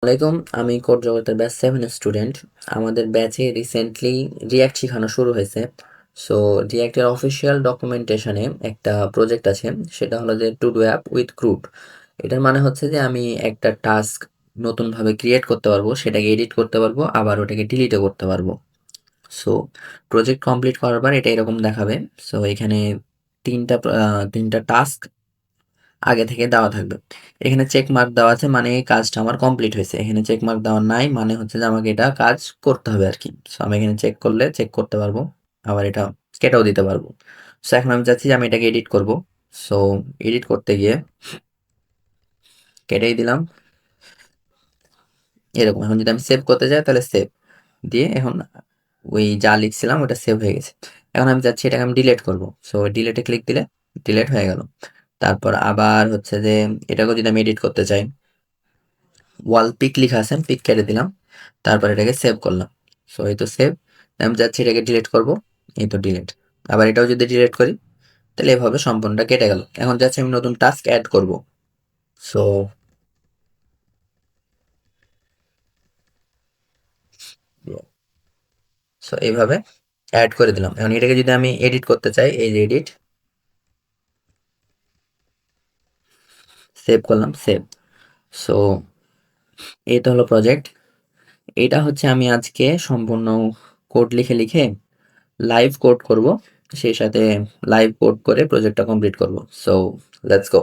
ওয়ালাইকুম, আমি কোড জগতের ব্যাচ 7 স্টুডেন্ট। আমাদের ব্যাচে রিসেন্টলি রিয়্যাক্ট শেখানো শুরু হয়েছে। সো রিয়্যাক্টের অফিসিয়াল ডকুমেন্টেশনে একটা প্রজেক্ট আছে, সেটা হলো যে to do app with crude. এটার মানে হচ্ছে যে আমি একটা টাস্ক নতুনভাবে ক্রিয়েট করতে পারবো, সেটাকে এডিট করতে পারবো, আবার ওটাকে ডিলিটও করতে পারবো। সো প্রজেক্ট কমপ্লিট করার পর এটা এরকম দেখাবে। সো এখানে তিনটা টাস্ক আগে থেকে দেওয়া থাকবে। এখানে চেক মার্ক দেওয়া আছে, মানে এই কাজটা আমার কমপ্লিট হয়েছে। এখানে চেক মার্ক দেওয়া নাই, মানে হচ্ছে যে আমাকে এটা কাজ করতে হবে আর কি। সো আমি এখানে চেক করলে চেক করতে পারবো, আবার এটা কেটেও দিতে পারবো। সো এখন আমি চাচ্ছি যে আমি এটাকে এডিট করব। সো এডিট করতে গিয়ে কেটেই দিলাম এরকম। এখন যদি আমি সেভ করতে যাই তাহলে সেভ দিয়ে এখন ওই যা লিখছিলাম ওটা সেভ হয়ে গেছে। এখন আমি চাচ্ছি এটাকে আমি ডিলিট করব। সো ডিলেটে ক্লিক দিলে ডিলিট হয়ে গেল। তারপর আবার হচ্ছে যে এটাকে যদি আমি এডিট করতে চাই, ওয়াল পিক লেখা আছে, পিক কেটে দিলাম, তারপর এটাকে সেভ করলাম। সো এই তো সেভ। আমি যাচ্ছি এটাকে ডিলিট করব, এই তো ডিলিট। আবার এটাও যদি ডিলিট করি তাহলে এভাবে সম্পূর্ণটা কেটে গেল। এখন যাচ্ছি আমি নতুন টাস্ক অ্যাড করব। সো সো এইভাবে অ্যাড করে দিলাম। এখন এটাকে যদি আমি এডিট করতে চাই, এই যে এডিট, সেভ করলাম, সেভ। সো এই তো হলো প্রজেক্ট। এটা হচ্ছে আমি আজকে সম্পূর্ণ কোড লিখে লিখে লাইভ কোড করব, সেই সাথে লাইভ কোড করে প্রজেক্টটা কমপ্লিট করব। So let's go.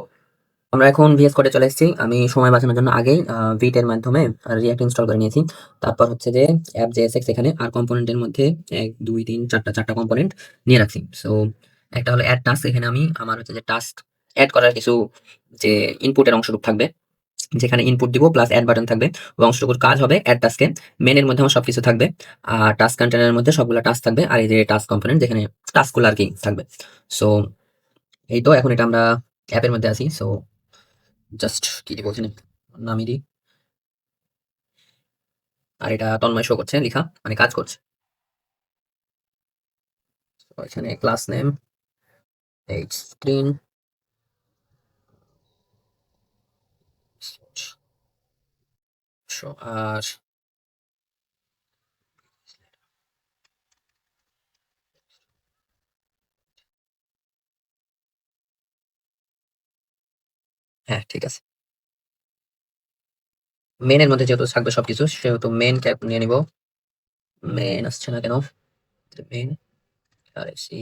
আমরা এখন ভিএস কোডে চলে এসেছি। আমি সময় বাঁচানোর জন্য আগেই ভিট এর মাধ্যমে রিঅ্যাক্ট ইনস্টল করে নিয়েছি। তারপর হচ্ছে যে অ্যাপ জেএসএক্স এখানে আর কম্পোনেন্টের মধ্যে 1 2 3 চারটা কম্পোনেন্ট নিয়ে রাখছি। সো একটা হলো অ্যাড টাস্ক। এখানে আমি আমার হচ্ছে যে টাস্ক অ্যাড করার কিছু যে ইনপুটের অংশটুকু থাকবে, যেখানে ইনপুট দিব প্লাস অ্যাড বাটন থাকবে। ওই অংশটুকুর কাজ হবে অ্যাড টাস্কে। মেনের মধ্যে আমার সবকিছু থাকবে, আর টাস্ক কন্টেনারের মধ্যে সবগুলো টাস্ক থাকবে, আর এই যে টাস্ক কম্পোনেন্ট যেখানে টাস্কগুলো আর কি থাকবে। সো এই তো এখন এটা আমরা অ্যাপের মধ্যে আছি। সো জাস্ট কি দিব বলছেন, নামিয়ে দিই। আর এটা তন্ময় শো করছে, লেখা মানে কাজ করছে। তো এখানে ক্লাস নেম, এইচ স্ক্রিন, আর হ্যাঁ ঠিক আছে। মেনের মধ্যে যেহেতু থাকবে সবকিছু, সেহেতু মেন ক্যাপ নিয়ে নিব। মেন আসছে না কেন? মেন আর সি,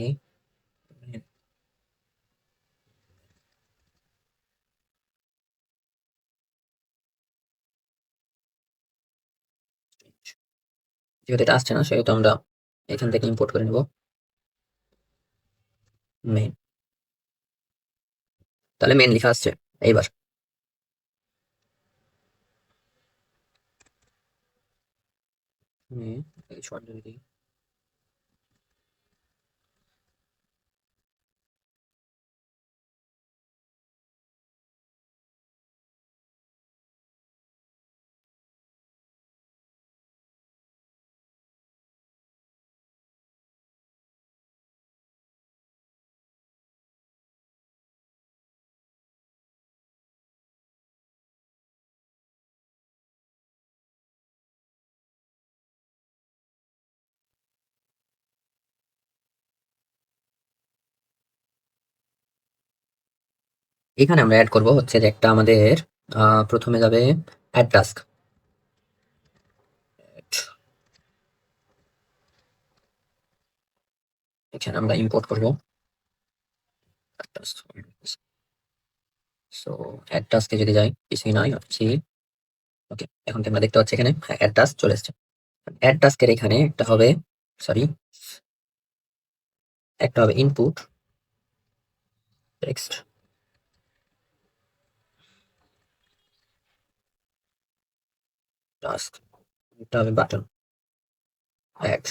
যেহেতু এটা আসছে না সেহেতু আমরা এখান থেকে ইম্পোর্ট করে নেব মেন। তাহলে মেন লেখা আসছে এইবার। এই শর্ট যদি দিই, এখানে আমরা অ্যাড করব হচ্ছে যে একটা আমাদের প্রথমে যাবে অ্যাড টাস্ক। এখানে আমরা ইম্পোর্ট করব টাস্ক। সো অ্যাড টাস্কে যদি যাই, কিছুই নাই, আছি। ওকে, এখন কি আমরা দেখতে পাচ্ছি এখানে অ্যাড টাস্ক চলে এসেছে। অ্যাড টাস্কের এখানে একটা হবে, সরি, একটা হবে ইনপুট টেক্সট, টাস্ক, একটা হবে বাটন অ্যাড।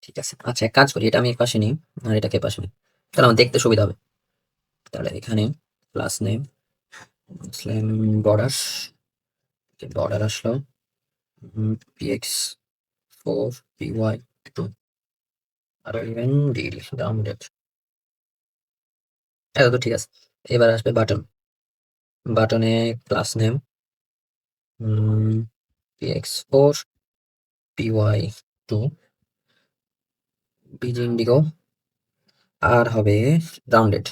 ঠিক আছে, আচ্ছা এক কাজ করি, এটা আমি এর পাশে নিই আর এটাকে পাশে নিই, তাহলে আমার দেখতে সুবিধা হবে। তাহলে এখানে class name slam border, border আসলো px4 py2, আরো ইভেন ডিডি ডাউনলোড, এত তো ঠিক আছে। এবার আসবে বাটন। বাটনে class name px4 py2 bg indigo, আর হবে রাউন্ডেড।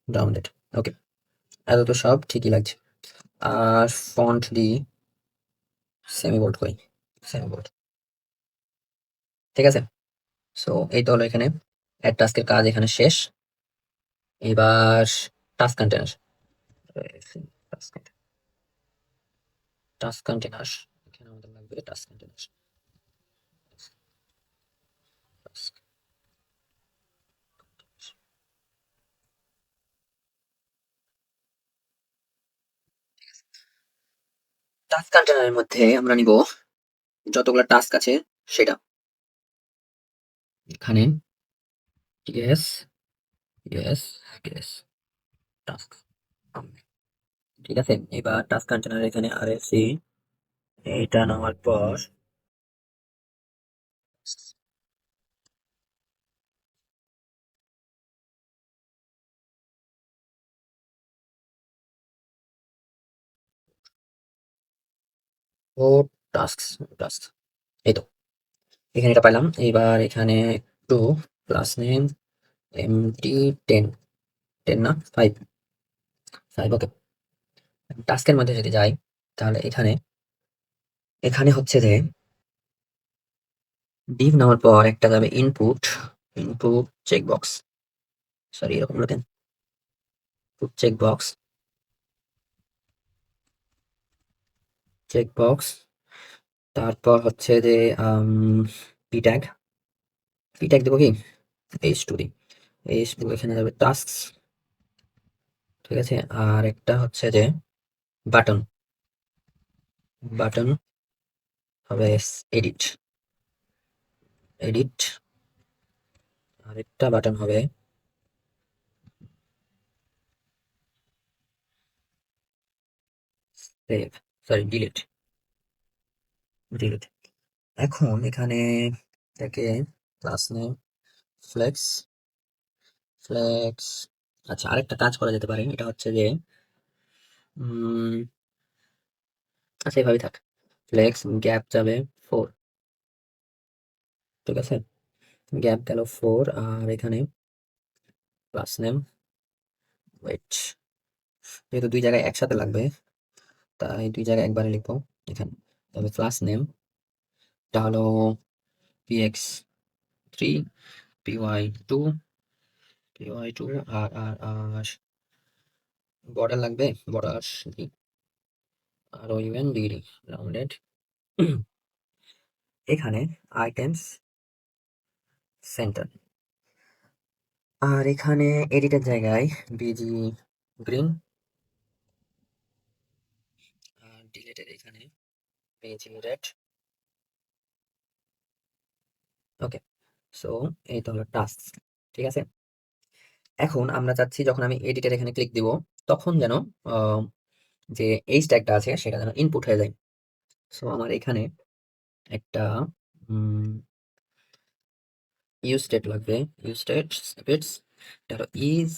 রাউন্ডেড, ওকে। এত তো সব ঠিকই লাগছে। আর ফন্ট দি সেমি বোল্ড করি, সেমি বোল্ড, ঠিক আছে। সো এই তো হলো এখানে অ্যাড টাস্কের কাজ এখানে শেষ। এবার টাস্ক কন্টেনার, টাস্ক কন্টেনার এখানে আমাদের লাগবে টাস্ক কন্টেনার। টাস্ক কন্টেনারের মধ্যে আমরা নিব যতগুলো টাস্ক আছে সেটা। এখানে ইয়েস, ইয়েস, ইয়েস, টাস্ক, ঠিক আছে। এবার টাস্ক কন্টেনার এখানে আরএসি, এইটা নেওয়ার পর ও টাস্ক, টাস্ক, এই তো এখানে এটা পাইলাম। এবার এখানে একটু ক্লাস নেম এমটি 10, 10 না 5, 5, ওকে। টাস্কের মধ্যে যদি যাই তাহলে এখানে এখানে হচ্ছে যে ডিভ নেওয়ার পর একটা যাবে ইনপুট, ইনপুট চেকবক্স, সরি এরকম লেখেন, ইনপুট চেকবক্স, চেকবক্স। তারপর হচ্ছে যে পি ট্যাগ, পি ট্যাগ দেবো কি এইচ টু দি, এইচ টু, এখানে যাবে টাস্ক, ঠিক আছে। আর একটা হচ্ছে যে বাটন, বাটন হবে এডিট, এডিট। আরেকটা বাটন হবে সেভ, সরি ডিলিট, ডিলিট। এখন এখানে থেকে ক্লাস নেম ফ্লেক্স, ফ্লেক্স। আচ্ছা আরেকটা কাজ করা যেতে পারে, এটা হচ্ছে যে উম, আচ্ছা এভাবেই থাক। ফ্লেক্স গ্যাপ যাবে 4, ঠিক আছে। গ্যাপ গেল 4। আর এখানে ক্লাস নেম, ওয়েট, যেহেতু দুই জায়গায় একসাথে লাগবে তাই দুই জায়গায় একবারে লিখবো এখানে। তবে ক্লাস নেমটা হলো px3 py2 py2, আর বর্ডার লাগবে, বর্ডার আর ইভেন ডিগ্রি রাউন্ডেড। এখানে আইটেমস সেন্টার, আর এখানে এডিটের জায়গায় বিজি গ্রিন, আর ডিলেটের এখানে বিজি রেড, ওকে। সো এই তো হলো টাস্ক, ঠিক আছে। এখন আমরা চাচ্ছি যখন আমি এডিটের এখানে ক্লিক দিব তখন যেন আহ, যে এই স্ট্যাকটা আছে সেটা যেন ইনপুট হয়ে যায়। সো আমার এখানে একটা ইউজ স্টেট লাগবে, ইউজ স্টেট স্নিপেটস, এটা হলো ইজ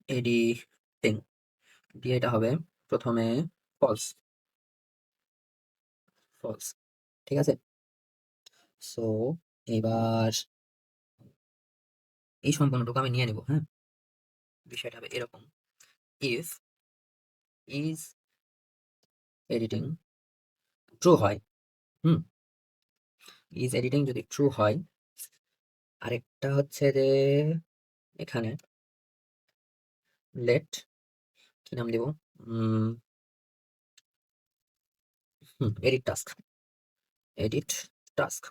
এডিটিং, দিয়ে এটা হবে প্রথমে ফলস, ফলস, ঠিক আছে। সো এবার এই সম্পূর্ণটুকু আমি নিয়ে নেব, হ্যাঁ। বিষয়টা হবে এরকম, ইফ ইজ এডিটিং ট্রু হয়, হুম, ইজ এডিটিং যদি ট্রু হয়, আরেকটা হচ্ছে যে এখানে লেট, কি নাম দিব, edit task, edit task,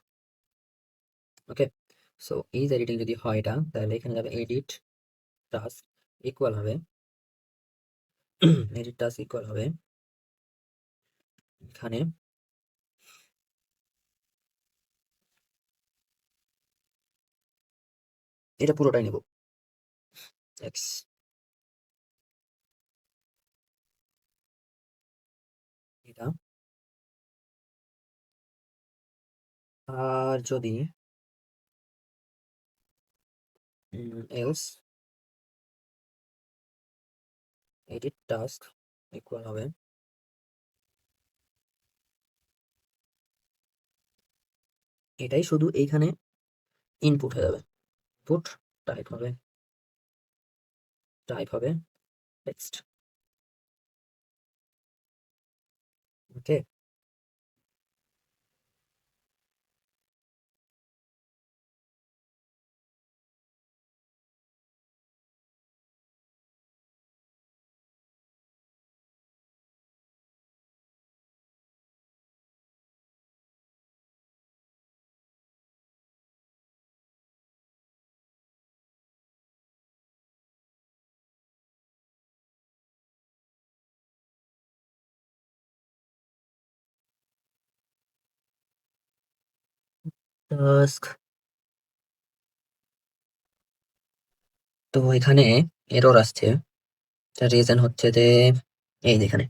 okay. So is editing যদি হয় এটা, তাহলে এখানে যাবে এডিট টাস্ক ইকুয়াল হবে এডিট টাস্ক ইকুয়াল হবে এখানে এটা পুরোটাই নেব, এক্স, এটা। আর যদি এলস এডিট টাস্ক ইকুয়াল হবে এটাই, শুধু এইখানে ইনপুট হয়ে যাবে। ইনপুট টাইপ হবে টেক্সট। ওকে, টাস্ক। তো এখানে এরর আসছে, রিজন হচ্ছে যে এই যে এখানে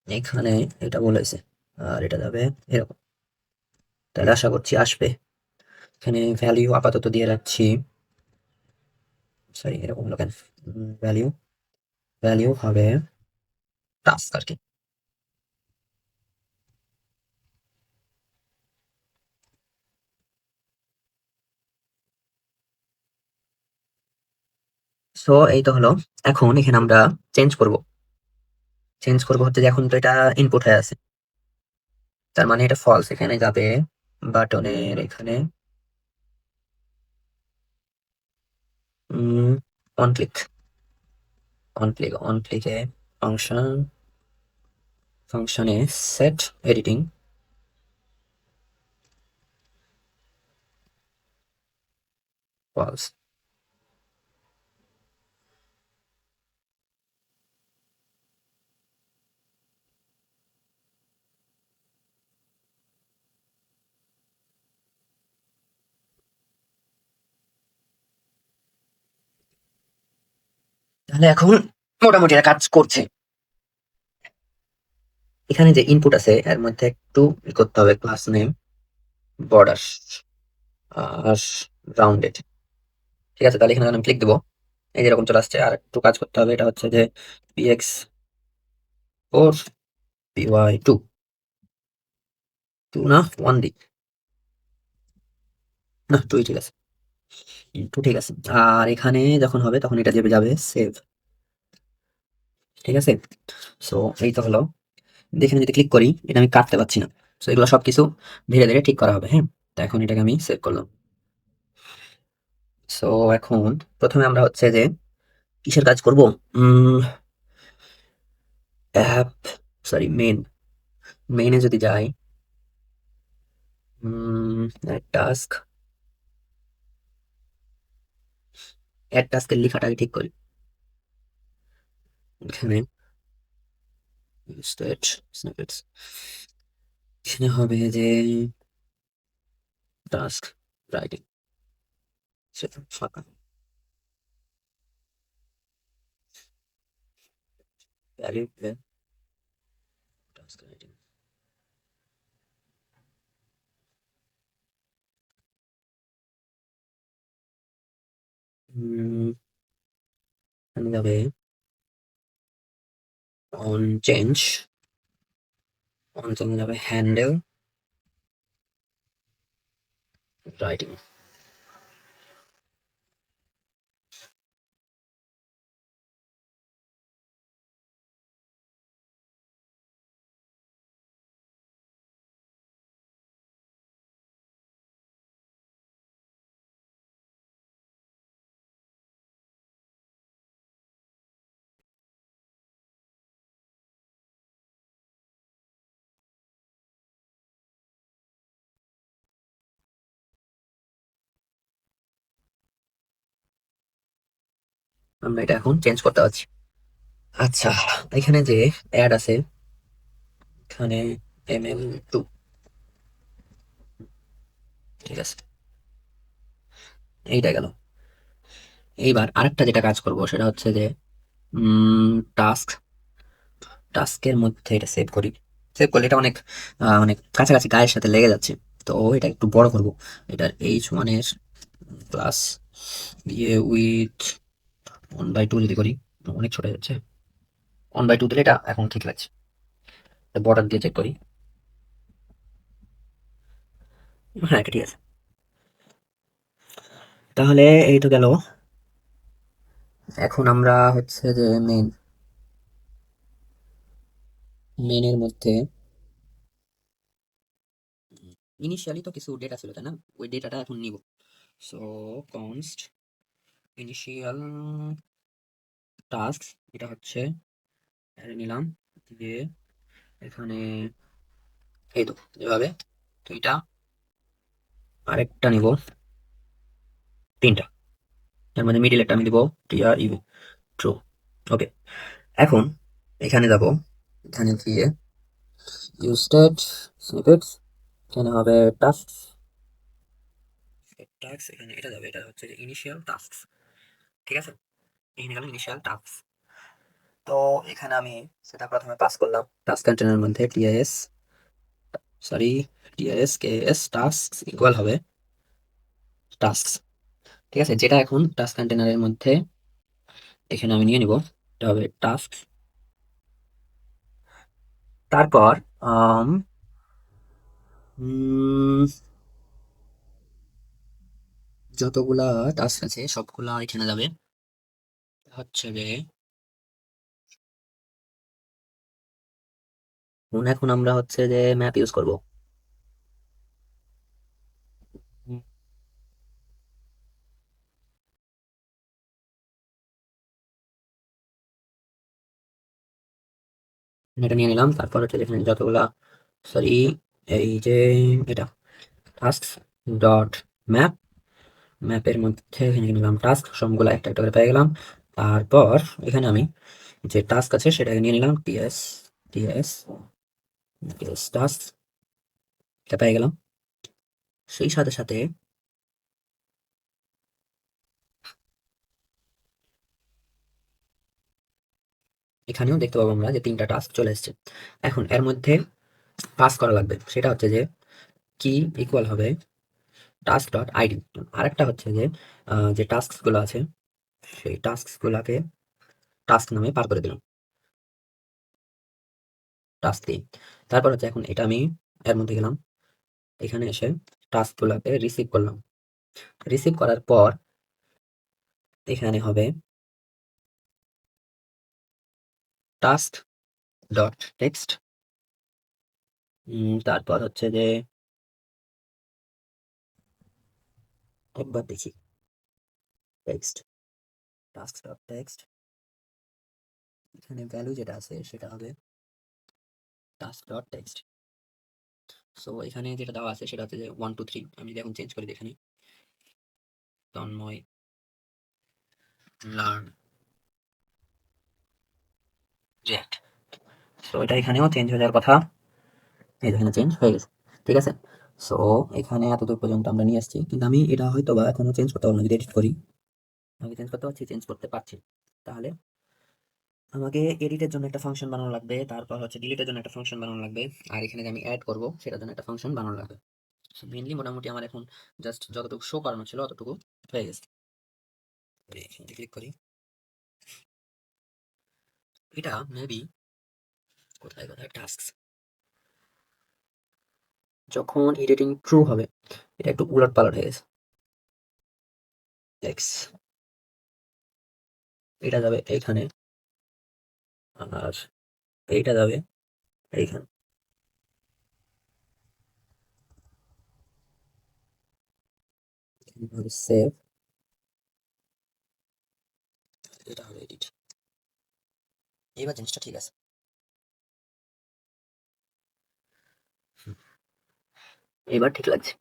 এখানে এটা বলেছে, আর এটা যাবে এরকম। তাহলে আশা করছি আসবে। এখানে ভ্যালিউ আপাতত দিয়ে রাখছি, সরি এরকম হলো কেন, ভ্যালিউ ভ্যালিউ হবে টাস্ক আর কি। সো এই তো হলো। এখন এখানে আমরা চেঞ্জ করব। হচ্ছে যে এখন তো এটা ইনপুট হয়ে আছে, তার মানে এটা ফলস। এখানে যাবে বাটনের এখানে অন ক্লিক, অন ক্লিকে ফাংশনে সেট এডিটিং ফলস। তাহলে এখন মোটামুটি এটা কাজ করছে। এখানে যে ইনপুট আছে এর মধ্যে একটু করতে হবে, ক্লাস নেম বর্ডার আর রাউন্ডেড। ঠিক আছে, তাহলে এখানে আমি ক্লিক দেবো, এই যেরকম চলে আসছে। আর একটু কাজ করতে হবে, এটা হচ্ছে যে px4 py2 2 না 1d, না 2 ঠিক আছে, 2 ঠিক আছে। আর এখানে যখন হবে তখন এটা যাবে যাবে সেভ। ঠিক আছে, সো এই তো হলো। এখানে যদি ক্লিক করি, এটা আমি কাটতে পারছি না। সো এগুলো সবকিছু ধীরে ধীরে ঠিক করা হবে। হ্যাঁ, তো এখন এটাকে আমি সেভ করলাম। সো এখন প্রথমে আমরা হচ্ছে যে কিসের কাজ করব, অ্যাপ, সরি মেইনে যদি যাই, টাস্ক, অ্যাড টাস্কের লেখাটাকে ঠিক করি। এখানে স্টেট স্নিপেটস, এখানে হবে যে টাস্ক রাইটিং, সেটা ফাঁকা, ভ্যালিউ টাস্ক রাইটিং। এখানে যাবে অন চেঞ্জ, যাবে হ্যান্ডেল রাইটিং। আমরা এটা এখন চেঞ্জ করতে পারছি। আচ্ছা, এখানে যে অ্যাড আছে, এখানে ml2, ঠিক আছে, এইটা গেল। এইবার আরেকটা যেটা কাজ করব সেটা হচ্ছে যে টাস্ক, টাস্কের মধ্যে এটা সেভ করি। সেভ করলে এটা অনেক অনেক কাছাকাছি গায়ের সাথে লেগে যাচ্ছে। তো এটা একটু বড় করব, এটার H1 এর প্লাস দিয়ে উইথ 1/2 যদি করি, অনেক ছোট হয়ে যাচ্ছে। 1/2 দিলে এটা এখন ঠিক লাগছে। বর্ডার দিয়ে চেক করি। হ্যাঁ, এটা ঠিক আছে। তাহলে এই তো গেল। এখন আমরা হচ্ছে যে মেনের মধ্যে ইনিশিয়ালি তো কিছু ডেটা ছিল, তাই না? ওই ডেটাটা এখন নিব। সো কনস্ট ইনিশিয়াল টাস্ক, এটা হচ্ছে অ্যারে নিলাম, দিয়ে এখানে এই তো এভাবে। তো এটা আরেকটা নিব, 3টা। তার মধ্যে মিডিল একটা আমি দিব টিআর ইউ, ট্রু। ওকে, এখন এখানে যাব, এখানে গিয়ে ইউজ স্টেট স্নিপেটস, এখানে হবে টাস্ক। টাস্ক এখানে এটা যাবে, এটা হচ্ছে ইনিশিয়াল টাস্ক। ঠিক আছে, এখানে গেল ইনিশিয়াল টাস্ক। তো এখানে আমি সেটা প্রথমে পাস করলাম টাস্ক কন্টেনারের মধ্যে টিএস, সরি, টিএস কে এস টাস্ক ইকুয়াল হবে টাস্ক। ঠিক আছে, যেটা এখন টাস্ক কন্টেনারের মধ্যে এখানে আমি নিয়ে নিব, এটা হবে টাস্ক। তারপর আম, উম, যতগুলা টাস্ক আছে সবগুলা এখানে যাবে, হচ্ছে যে এখন আমরা হচ্ছে যে ম্যাপ ইউজ করব। এটা নিয়ে নিলাম। তারপর হচ্ছে এখানে যতগুলা, সরি, এই যে এটা টাস্ক ডট ম্যাপ, ম্যাপের মধ্যে এখানে নিলাম টাস্ক, সবগুলা একটা একটা করে পেয়ে গেলাম। তারপর এখানে আমি যে টাস্ক আছে সেটাকে নিয়ে নিলাম টিএস, টিএস টিএস টাস্ক, এটা পেয়ে গেলাম। সেই সাথে সাথে এখানেও দেখতে পাবো আমরা যে 3টা টাস্ক চলে এসেছে। এখন এর মধ্যে পাস করা লাগবে, সেটা হচ্ছে যে কি ইকুয়াল হবে টাস্ক ডট আইডি। আরেকটা হচ্ছে যে যে টাস্ক গুলো আছে সেই টাস্ক গুলাকে টাস্ক নামে পার করে দিলাম, টাস্ক দিয়ে। তারপর হচ্ছে এখন এটা আমি এর মধ্যে গেলাম, এখানে এসে টাস্ক গুলাকে রিসিভ করলাম। রিসিভ করার পর এখানে হবে টাস্ক ডট টেক্সট, তারপর হচ্ছে যে একবার দেখি টেক্সট, টাস্ক ডট টেক্সট, এখানে ভ্যালু যেটা আছে সেটা হবে টাস্ক ডট টেক্সট। সো এখানে যেটা দেওয়া আছে সেটা হচ্ছে যে 1 2 3। আমি যদি এখন চেঞ্জ করি এখানে তন্ময় লার্ন রিয়াক্ট, সো এটা এখানেও চেঞ্জ হয়ে যাওয়ার কথা। এই এখানে চেঞ্জ হয়ে গেছে। ঠিক আছে, সো এখানে এতদূর পর্যন্ত আমরা নিয়ে আসছি, কিন্তু আমি এটা হয়তো বা এখনো চেঞ্জ করতে পারবো না। যদি এডিট করি আমি চেঞ্জ করতে পারছি, চেঞ্জ করতে পারছি। তাহলে আমাকে এডিটের জন্য একটা ফাংশন বানানো লাগবে, তারপর হচ্ছে ডিলিটের জন্য একটা ফাংশন বানানো লাগবে, আর এখানে যে আমি অ্যাড করব সেটার জন্য একটা ফাংশন বানানো লাগবে। মেইনলি মোটামুটি আমার এখন জাস্ট যতটুকু শো করানো ছিল অতটুকু হয়ে গেছে। ক্লিক করি, এটা মেবি কোথায় কোথায় টাস্ক, যখন এডিটিং ট্রু হবে এটা একটু উলট পালট হয়ে গেছে। এক্স, এটা যাবে এইখানে, আর এইটা যাবে এইখানে। সেভ, এটা হবে এডিট। এবার জিনিসটা ঠিক আছে। এবার ঠিক লাগছে।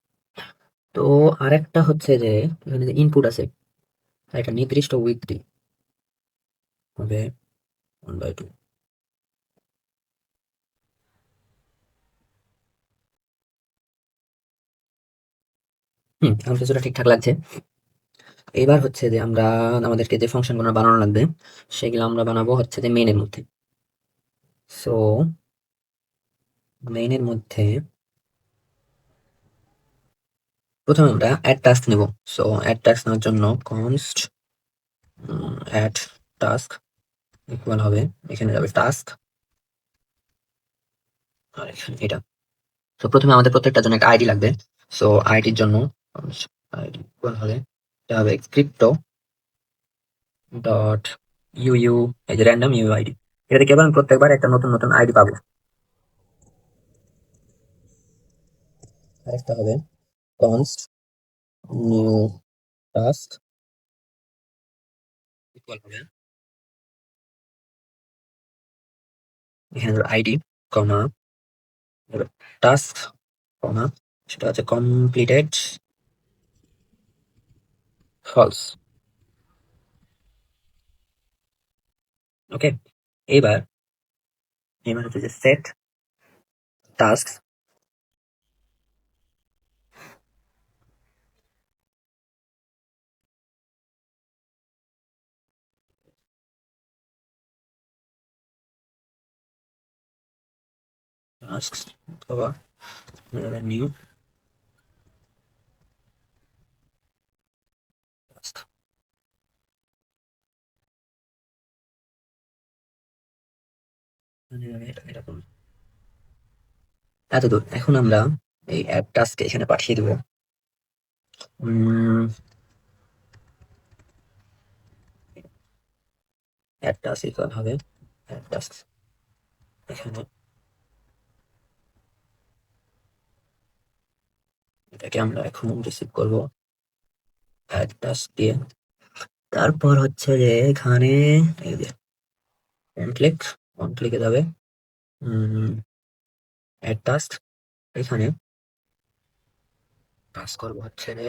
তো আরেকটা হচ্ছে যে এখানে যে ইনপুট আছে একটা নির্দিষ্ট উইথ দিই, হবে 1/2। এখন কিছুটা ঠিকঠাক লাগছে। এবার হচ্ছে যে আমরা আমাদেরকে যে ফাংশনগুলো বানানো লাগবে সেগুলো আমরা বানাবো হচ্ছে যে মেইনের মধ্যে। সো মেইনের মধ্যে প্রথমে আমরা অ্যাড টাস্ক নেব। সো অ্যাড টাস্ক নেওয়ার জন্য const অ্যাড টাস্ক ইকুয়াল হবে, এখানে যাবে টাস্ক আর এখানে এটা। তো প্রথমে আমাদের প্রত্যেকটার জন্য একটা আইডি লাগবে। সো আইডির জন্য আইডি ইকুয়াল হবে, এটা হবে ক্রিপ্টো ডট ইউ, এই যে র্যান্ডম আইডি। এটা থেকে এবার আমি প্রত্যেকবার একটা নতুন নতুন আইডি পাবো। আরেকটা হবে const নিউ টাস্ক ইকুয়াল হবে, এখানে আইডি কমা টাস্ক কমা, সেটা হচ্ছে কমপ্লিটেড ফলস। ওকে, এবার এবার হচ্ছে যে সেট টাস্ক টাস্ক অথবা নিউ টাস্ক। এটা করুন। এতদূর। এখন আমরা এই অ্যাড টাস্ককে এখানে পাঠিয়ে দেবো। অ্যাড টাস্ক ইকুয়াল হবে অ্যাড টাস্ক, এখানে এটাকে আমরা এখন রিসিভ করবো অ্যাড টাস্ক দিয়ে। তারপর হচ্ছে যে এখানে এই যে অন ক্লিকে যাবে অ্যাড টাস্ক, এখানে কাজ করবো হচ্ছে যে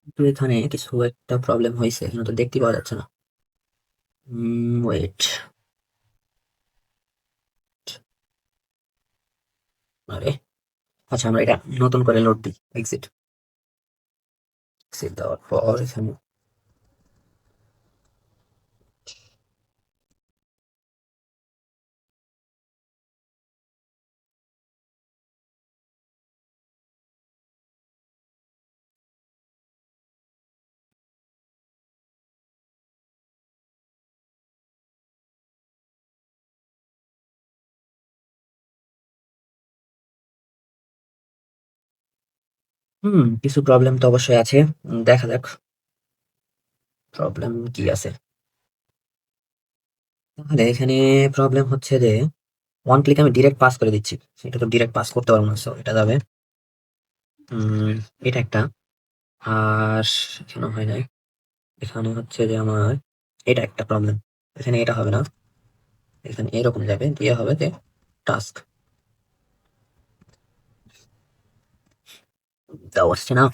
কিন্তু এখানে কিছু একটা প্রবলেম হয়েছে, এখানে তো দেখতে পাওয়া যাচ্ছে না। ওয়েট, আরে আচ্ছা, আমরা এটা নতুন করে লোড দিই। এক্সিট এক্সিট দেওয়ার পর এখানে কিছু প্রবলেম তো অবশ্যই আছে। দেখা যাক প্রবলেম কি আছে। তাহলে এখানে প্রবলেম হচ্ছে যে ওয়ান ক্লিক আমি ডিরেক্ট পাস করে দিচ্ছি, এটা তো ডিরেক্ট পাস করতে পারবো না। সো এটা যাবে এটা একটা, আর এখানে হয় নাই। এখানে হচ্ছে যে আমার এটা একটা প্রবলেম, এখানে এটা হবে না, এখানে এরকম যাবে, দিয়ে হবে যে টাস্ক, তাও আসছে না,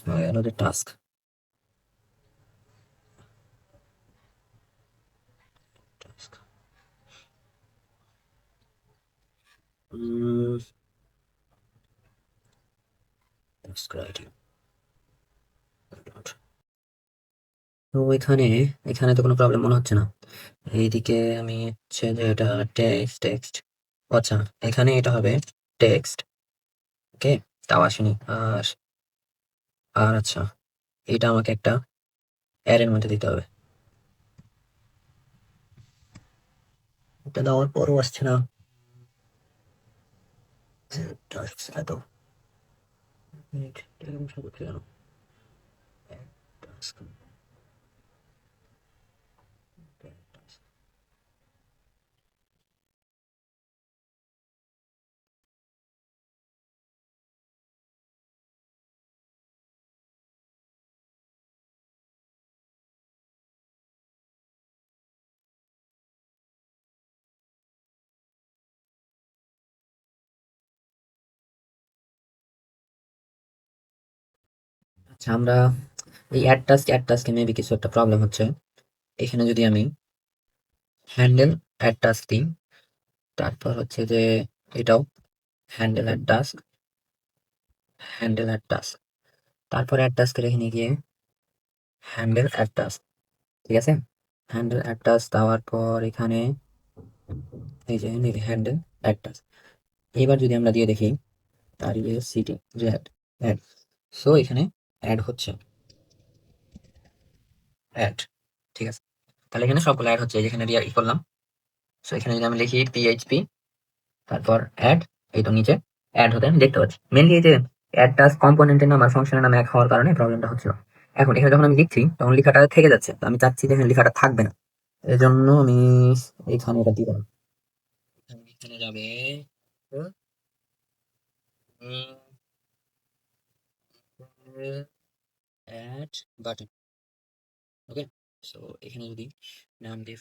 হয়ে গেল যে টাস্ক। তো এখানে এখানে তো কোনো প্রবলেম মনে হচ্ছে না। এইদিকে আমি হচ্ছে যে এটা টেক্সট টেক্সট, আচ্ছা এখানে এটা হবে টেক্সট। ওকে, তাও আসেনি। আর আর আচ্ছা, এটা আমাকে একটা অ্যারের মধ্যে দিতে হবে, এটা দেওয়ার পরও আসছে না। Tasks এত মিনিট এরকম সব হচ্ছে কেন? Task, task। আচ্ছা, আমরা এই অ্যাড টাস্কে মেবি কিছু একটা প্রবলেম হচ্ছে। এখানে যদি আমি হ্যান্ডেল অ্যাড টাস্ক দিই, তারপর হচ্ছে যে এটাও handle add task, handle add task, তারপরে অ্যাড টাস্কের এখানে গিয়ে হ্যান্ডেল অ্যাড টাস্ক, ঠিক আছে? হ্যান্ডেল অ্যাড টাস্ক দেওয়ার পর এখানে এই যে হ্যান্ডেল অ্যাড টাস্ক, এবার যদি আমরা দিয়ে দেখি তার সিটি যে অ্যাড, সো এখানে অ্যাড হচ্ছে অ্যাড, ঠিক আছে? তাহলে এখানে সবগুলো অ্যাড হচ্ছে, যেখানে ই করলাম। সো এখানে যদি আমি লিখি পিএইচপি তারপর অ্যাড, এই তো নিচে অ্যাড হতে আমি দেখতে পাচ্ছি। মেনলি এই যে অ্যাড টাস্ক কম্পোনেন্টের নাম আর ফাংশনের নাম এক হওয়ার কারণে প্রবলেমটা হচ্ছিল। এখন এখানে যখন আমি লিখছি তখন লেখাটা থেকে যাচ্ছে, তো আমি চাচ্ছি যে এখানে লেখাটা থাকবে না, এজন্য আমি এখানে এটা দিব না। এখানে যাবে অ্যাড বাটন, ওকে? সো এখানে যদি নাম দিয়ে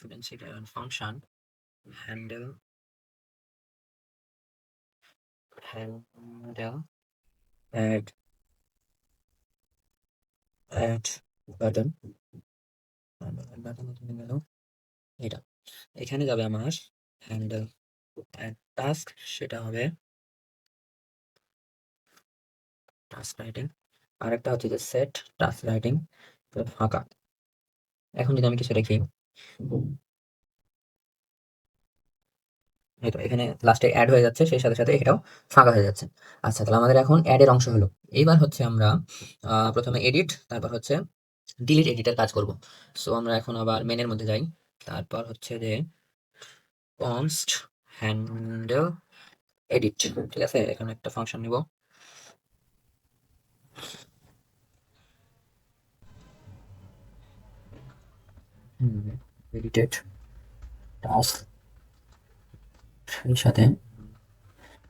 function handle handle add add button, button গেল এটা, এখানে যাবে আমার হ্যান্ডেল অ্যাড টাস্ক, সেটা হবে টাস্ক রাইটিং, আরেকটা হচ্ছে যে সেট টাস্ক রাইটিং ফাঁকা। এখন যদি আমি কিছু লিখি, এই তো এখানে লাস্টে অ্যাড হয়ে যাচ্ছে, সেই সাথে সাথে এটাও ফাঁকা হয়ে যাচ্ছে। আচ্ছা, তাহলে আমাদের এখন অ্যাড এর অংশ হলো। এইবার হচ্ছে আমরা প্রথমে এডিট, তারপর হচ্ছে ডিলিট এডিটের কাজ করব। সো আমরা এখন আবার মেনের মধ্যে যাই, তারপর হচ্ছে যে কনস্ট হ্যান্ডেল এডিট, ঠিক আছে? এখানে একটা ফাংশন নিব, এডিটেড টাস্ক, এর সাথে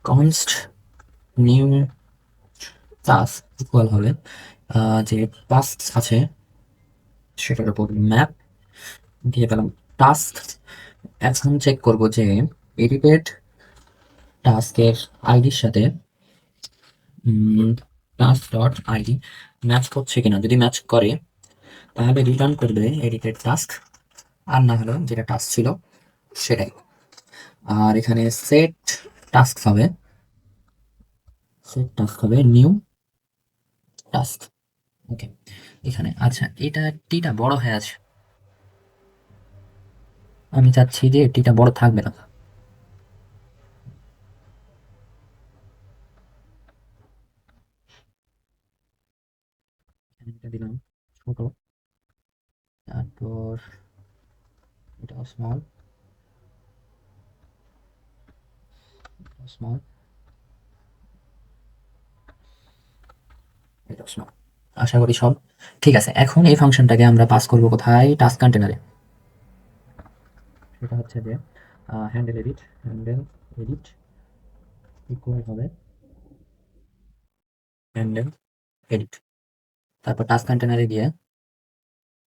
কনস্ট নিউ টাস্ক ইকুয়াল হবে যে টাস্ক আছে সেটার উপর ম্যাপ দিয়ে পেলাম টাস্ক। এখন চেক করব যে এডিটেড টাস্কের আইডির সাথে টাস্ক ডট আইডি ম্যাচ করছে কিনা। যদি ম্যাচ করে তাহলে রিটার্ন করবে এডিটেড টাস্ক, আর না হলে যেটা টাস্ক ছিল সেটাই। আর এখানে সেট টাস্ক হবে, সেট টাস্ক হবে নিউ টাস্ক, ওকে? এখানে আচ্ছা, এটা টিটা বড় হয়ে আছে, আমি চাচ্ছি যে টিটা বড় থাকবে না। এখানে এটা দিলাম ছোট, তারপর এটা স্মল, স্মল, এটা স্মল। আশা করি সব ঠিক আছে। এখন এই ফাংশনটাকে আমরা পাস করব কোথায়? টাস্ক কন্টেনারে। সেটা হচ্ছে যে হ্যান্ডেল এডিট ইকুয়াল হবে হ্যান্ডেল এডিট, তারপর টাস্ক কন্টেনারে গিয়ে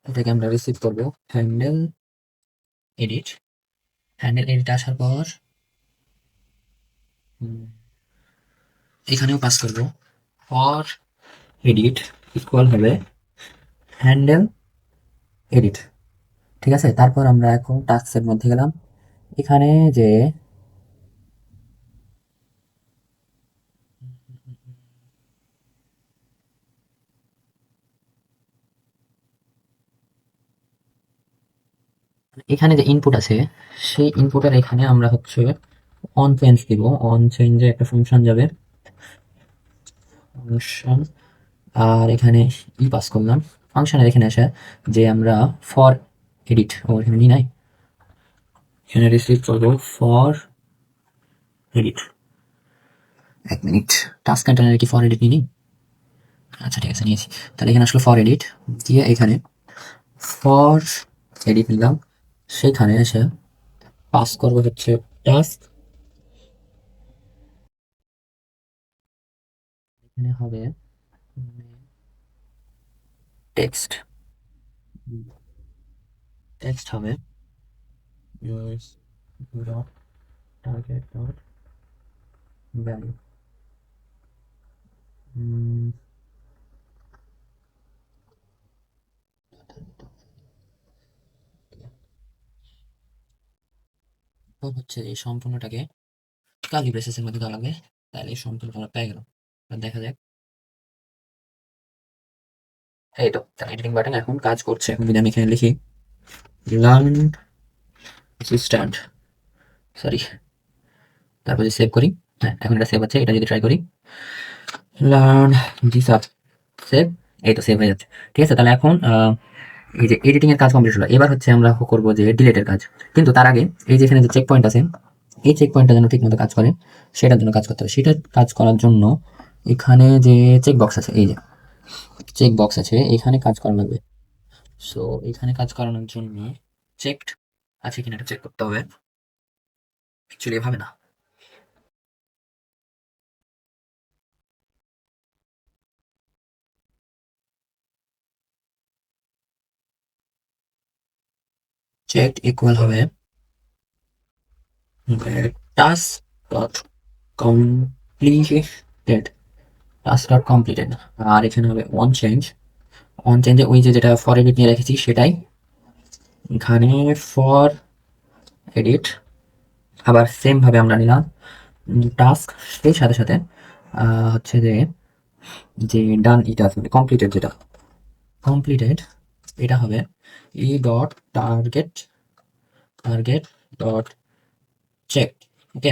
এটাকে আমরা রিসিভ করব হ্যান্ডেল এডিট। হ্যান্ডেল এডিট আসার পর এখানেও পাস করব ফর এডিট ইকুয়াল হবে হ্যান্ডেল এডিট, ঠিক আছে? তারপর আমরা এখন টাস্কের মধ্যে গেলাম, এখানে যে এখানে যে ইনপুট আছে সেই ইনপুটের এখানে আমরা হচ্ছে অন চেঞ্জ দিব। অন চেঞ্জে একটা ফাংশন যাবে, ফাংশন, আর এখানে পাস করলাম ফাংশনের এখানে আসে যে আমরা ফর এডিট, ও এখানে নি নাই, এখানে রিসিভ করবো ফর এডিট। এক মিনিট, টাস্ক কন্টেনারে কি ফর এডিট নিই? আচ্ছা ঠিক আছে, নিয়েছি। তাহলে এখানে আসলে ফর এডিট দিয়ে এখানে ফর এডিট নিলাম, সেখানে এসে পাস করবো হচ্ছে টাস্ক, এখানে হবে টেক্সট, টেক্সট হবে ডট টার্গেট ডট ভ্যালু। হচ্ছে এই সম্পূর্ণটাকে কার্লি ব্রেসেসের মধ্যে দেওয়া লাগবে, তাহলে এই সম্পূর্ণটা আমরা পেয়ে গেলাম। এবার দেখা যাক এই তো এডিটিং বাটন এখন কাজ করছে। এখন যদি আমি এখানে লিখি লার্ন অ্যাসিস্ট্যান্ট, সরি, তারপর যদি সেভ করি, হ্যাঁ এখন এটা সেভ হচ্ছে। এটা যদি ট্রাই করি লার্ন জি সাব, সেভ, এই তো সেভ হয়ে যাচ্ছে। ঠিক আছে, তাহলে এখন এই যে এডিটিং এর কাজ কমপ্লিট হলো, এবার হচ্ছে আমরা করবো যে ডিলেটের কাজ। কিন্তু তার আগে এই যে এখানে যে চেক পয়েন্ট আছে, এই চেক পয়েন্টটা যেন ঠিক মতো কাজ করে সেটার জন্য কাজ করতে হবে। সেটা কাজ করার জন্য এখানে যে চেক বক্স আছে, এই যে চেক বক্স আছে, এখানে কাজ করা লাগবে। সো এখানে কাজ করানোর জন্য চেকড আছে কিনা এটা চেক করতে হবে। অ্যাকচুয়ালি এভাবে না, চেকড ইকুয়াল হবে task dot completed, task dot completed. আর এখানে হবে অন চেঞ্জ, অন চেঞ্জে ওই যে যেটা ফর এডিট নিয়ে রেখেছি সেটাই এখানে ফর এডিট। আবার সেম ভাবে আমরা নিলাম টাস্ক, সেই সাথে সাথে হচ্ছে যে যে ডান এটা আছে মানে কমপ্লিটেড, যেটা কমপ্লিটেড এটা হবে e dot target, target dot check. Okay,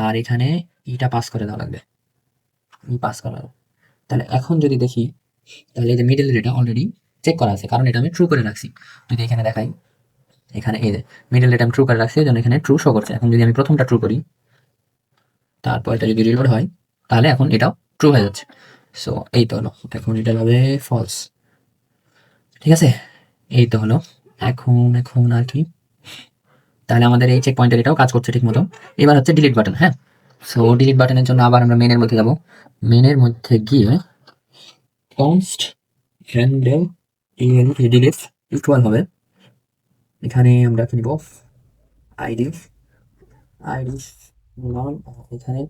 আর এখানে ইটা পাস করে দেওয়া লাগবে, ই পাস করা লাগবে। তাহলে এখন যদি দেখি, তাহলে এই যে মিডল এটা অলরেডি চেক করা আছে, কারণ এটা আমি ট্রু করে রাখছি। যদি এখানে দেখাই, এখানে এই যে মিডল এটা আমি ট্রু করে রাখছি, যেন এখানে ট্রু শো করছে। এখন যদি আমি প্রথমটা ট্রু করি, তারপর এটা যদি রিলোড হয়, তাহলে এখন এটাও ট্রু হয়ে যাচ্ছে। সো এই তো হলো, এখন এটা হবে ফলস। ঠিক আছে, এই তো হলো। এখন এখন আর কি, তাহলে আমাদের এই চেক পয়েন্টের এটাও কাজ করছে ঠিক মতো। এবার হচ্ছে ডিলিট বাটন। হ্যাঁ, সো ডিলিট বাটনের জন্য আবার আমরা মেনের মধ্যে যাব। মেনের মধ্যে গিয়ে কনস্ট হ্যান্ডেল ডিলিট ইকুয়াল হবে, এখানে আমরা কি নিব আইডি, আইডি নাম, এখানে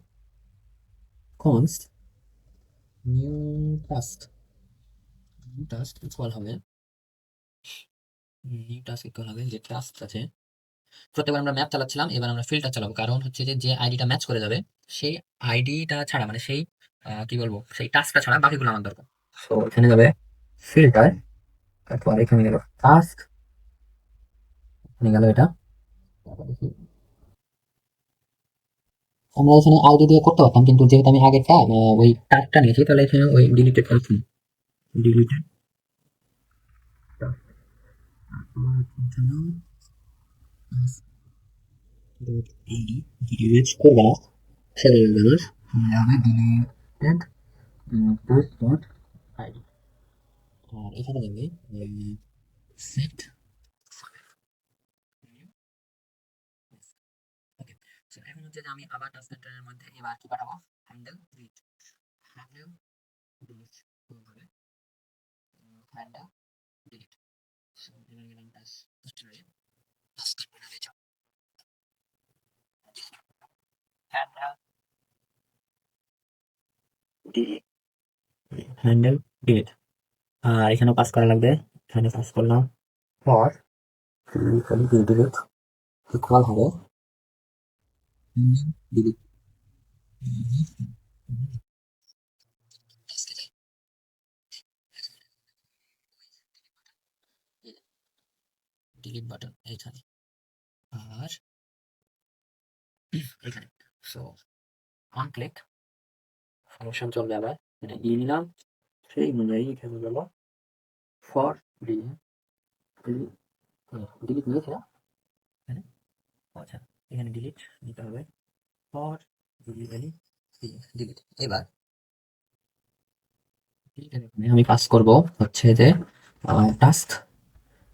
const new task, new task equal হবে, নিউ টাস্ক ইকুয়াল হবে যে টাস্ক আছে। প্রত্যেকবার আমরা ম্যাপ চালাচ্ছিলাম, এবার আমরা ফিল্টার চালাবো, কারণ হচ্ছে যে যে আইডিটা ম্যাচ করে যাবে সেই আইডিটা ছাড়া, মানে সেই কি বলবো, সেই টাস্কটা ছাড়া বাকিগুলো আমার দরকার। সো এখানে যাবে ফিল্টার, তারপর এখানে গেল টাস্ক, এখানে গেল এটা। তারপর দেখি, আমরা এখানে আইডি দিয়ে করতে পারতাম, কিন্তু যেহেতু আমি আগেরটা ওই টাস্কটা নিয়েছি, তাহলে এখানে ওই ডিলিটেড আছে, ডিলিটেড ডিলিট করবো না, ছেড়ে দেবো, হবে ডিলিটেড পোস্ট ডট আইডি। আর এখানে যাবে সেট, ওকে। সো এখন হচ্ছে যে আমি আবার টাস্ক সেন্টারের মধ্যে এবার কি পাঠাবো, হ্যান্ডেল ডিলিট, হ্যান্ডেল ডিলিট হবে, হ্যান্ডেল ডিলিট। সো এবার গেলাম টাস্ক সেন্টারে, টাস্ক সেন্টারে যাব, হ্যান্ডেল ডিলিট, হ্যান্ডেল ডিলিট। আর এখানেও পাস করা লাগবে, এখানে পাস করলাম ফর ডিলিট ইকুয়াল হবে ডিলিট, ডিলিট বাটন এইখানে, আর এখানে। সো অন ক্লিক ফাংশন চলবে, আবার এটা দিয়ে নিলাম, সেই অনুযায়ী এখানে গেল ফর ডিলিট, ডিলিট নিয়েছে না এখানে, আচ্ছা এখানে ডিলিট নিতে হবে, ফর ডিলিট ডিলিট। এবার আমি পাস করব হচ্ছে যে টাস্ক,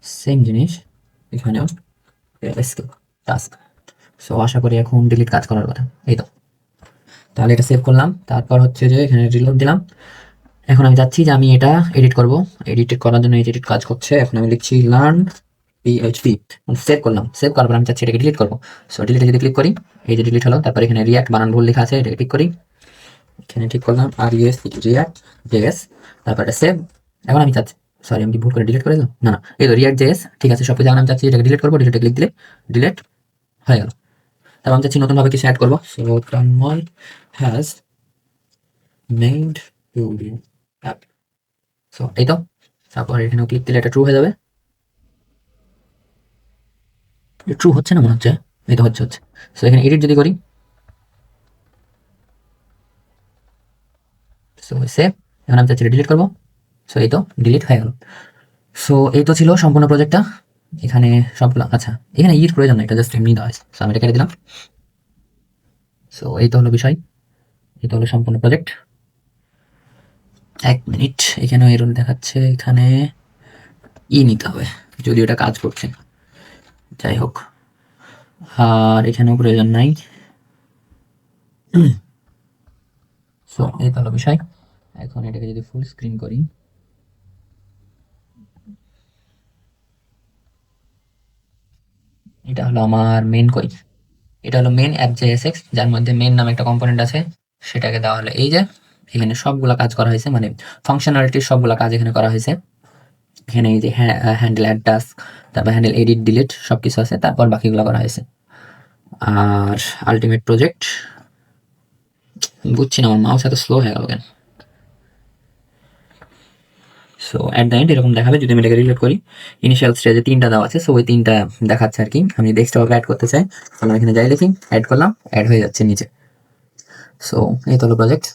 সেম জিনিস এখানেও টাস্ক। সো আশা করি এখন ডিলিট কাজ করার কথা। এই তো, তাহলে এটা সেভ করলাম, তারপর হচ্ছে যে এখানে রিলোড দিলাম। এখন আমি যাচ্ছি যে আমি এটা এডিট করব, এডিট করার জন্য এই এডিট কাজ করছে। এখন আমি লিখছি লার্ন পিএইচপি, সেভ করলাম, সেভ করার পর আমি চাচ্ছি এটাকে ডিলিট করবো। সো ডিলিটে যদি ক্লিক করি, এই যে ডিলিট হলো, তারপর এখানে রিয়াক্ট বানান ভুল লেখা আছে, এটাকে ঠিক করি, এখানে ঠিক করলাম আর ইএস রিয়াক্ট জেএস, তারপর এটা সেভ। এখন আমি চাচ্ছি, সরি আমি কি ভুল করে ডিলিট করে দিলাম, না না, এই তো রিয়াক্ট জেএস, ঠিক আছে সব কিছু। এখন আমি চাচ্ছি এটাকে ডিলিট করবো, ডিলিটে ক্লিক দিলে ডিলিট হয়ে গেল। তারপর আমি চাচ্ছি নতুন ভাবে কিছু অ্যাড করবো। So Tanmoy has made to be app, so এই তো তারপর এখানেও ক্লিক দিলে এটা ট্রু হয়ে যাবে। ট্রু হচ্ছে না মনে হচ্ছে, এই তো হচ্ছে। সো এখানে এডিট যদি করি, সো সেভ। এখন আমি চাচ্ছি ডিলিট করবো, সো এই তো ডিলিট হয়ে গেল। সো এই তো ছিল সম্পূর্ণ প্রজেক্টটা। এখানে সবগুলো, আচ্ছা এখানে ইর প্রয়োজন নাই, এটা জাস্ট এমনি দেওয়া হয়েছে, সো আমি এটা কেটে দিলাম। সো এই তো হলো বিষয়, এই তো হলো সম্পূর্ণ প্রজেক্ট। 1 মিনিট, এখানেও এরর দেখাচ্ছে, এখানে নিতে হবে, যদিও এটা কাজ করছে, যাই হোক। আর এখানেও প্রয়োজন নাই। সো এই তো হলো বিষয়। এখন এটাকে যদি ফুল স্ক্রিন করি, এটা হলো আমার মেন কই, এটা হলো মেন অ্যাপ JSX, যার মধ্যে মেন নামে একটা কম্পোনেন্ট আছে, সেটাকে দেওয়া হলো এই যে এখানে সবগুলা কাজ করা হয়েছে, মানে ফাংশনালিটির সবগুলা কাজ এখানে করা হয়েছে। এখানে এই যে হ্যান্ডেল অ্যাড টাস্ক, তারপর হ্যান্ডেল এডিট ডিলিট সবকিছু আছে, তারপর বাকিগুলো করা হয়েছে। আর আলটিমেট প্রজেক্ট, বুঝছি না আমার মাউস এত স্লো হয়ে গেল কেন। সো অ্যাট দ্য এন্ড এরকম দেখাবে যদি আমি এটাকে রিলেট করি। ইনিশিয়াল স্টেজে 3টা দেওয়া আছে, সো ওই 3টা দেখাচ্ছে আর কি। আমি যদি এক্সট্রা অ্যাড করতে চাই তাহলে এখানে যাই লিখি, অ্যাড করলাম, অ্যাড হয়ে যাচ্ছে নিচে। সো এই তো হলো প্রজেক্ট।